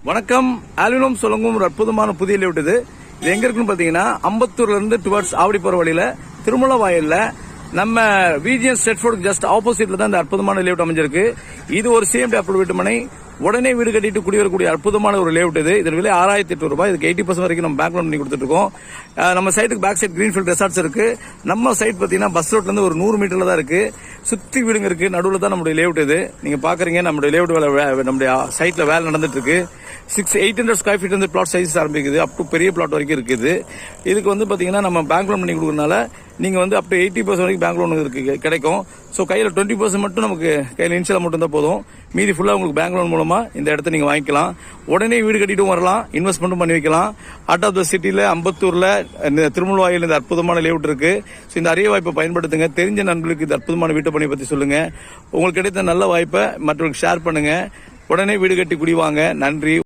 வணக்கம். ஆல்வினம் சொல்லுங்க ஒரு அற்புதமான புதிய லேஅவுட் இது. எங்க இருக்குன்னு பாத்தீங்கன்னா அம்பத்தூர்ல இருந்து டுவர்ட்ஸ் ஆவடி போற வழியில திருமல வாயில்ல நம்ம விஜிஎன் ஸ்ட்ரெட்ஃபோர்டுக்கு ஜஸ்ட் ஆப்போசிட்ல தான் இந்த அற்புதமான லேஅவுட் அமைஞ்சிருக்கு. இது ஒரு சிஎம்டி அப்ரூவ் வீட்டு மனை. உடனே வீடு கட்டிட்டு குடிவரக்கூடிய அற்புதமான ஒரு லேஅவுட் இது. இதன் விலை 6,800 ரூபாய். இதுக்கு 80% வரைக்கும் நம்ம பேங்க் லோன் பண்ணி கொடுத்துட்டு இருக்கோம். நம்ம சைட்டுக்கு பேக் சைட் கிரீன்ஃபீல்ட் ரெசார்ட்ஸ் இருக்கு. நம்ம சைட் பாத்தீங்கன்னா பஸ் ரோட்ல இருந்து ஒரு 100 மீட்டர்ல தான் இருக்கு. சுத்தி வீடுங்க இருக்கு. நடுவுல தான் நம்மளுடைய லேஅவுட் இது. நீங்க பாக்குறீங்க நம்மளுடைய லேஅவுட் வேலை நம்முடைய சைட்ல வேலை நடந்துட்டு இருக்கு. 800 ஸ்கொயர் ஃபீட் வந்து பிளாட் சைஸ் ஆரம்பிக்குது. அப் டு பெரிய பிளாட் வரைக்கும் இருக்குது. இதுக்கு வந்து பாத்தீங்கன்னா நம்ம பேங்க் லோன் பண்ணி கொடுக்கறதுனால நீங்க வந்து அப் டு 80% வரைக்கும் பேங்க் லோன் இருக்கு கிடைக்கும். ஸோ கையில 20% மட்டும் நமக்கு கையில இன்ஷியலா மட்டும் தான் போதும். மீதி ஃபுல்லா உங்களுக்கு பேங்க் லோன் மூலமா இந்த இடத்த நீங்க வாங்கிக்கலாம். உடனே வீடு கட்டிட்டும் வரலாம், இன்வெஸ்ட்மெண்ட்டும் பண்ணி வைக்கலாம். அவுட் ஆஃப் த சிட்டில அம்பத்தூர்ல திருமுல்வாயில் இந்த அற்புதமான லேஅவுட் இருக்கு. ஸோ இந்த அரிய வாய்ப்பை பயன்படுத்துங்க. தெரிஞ்ச நண்பர்களுக்கு இந்த அற்புதமான வீட்டு பணியை பத்தி சொல்லுங்க. உங்களுக்கு கிடைத்த நல்ல வாய்ப்பை மற்றவர்களுக்கு ஷேர் பண்ணுங்க. உடனே வீடு கட்டி குடிவாங்க. நன்றி.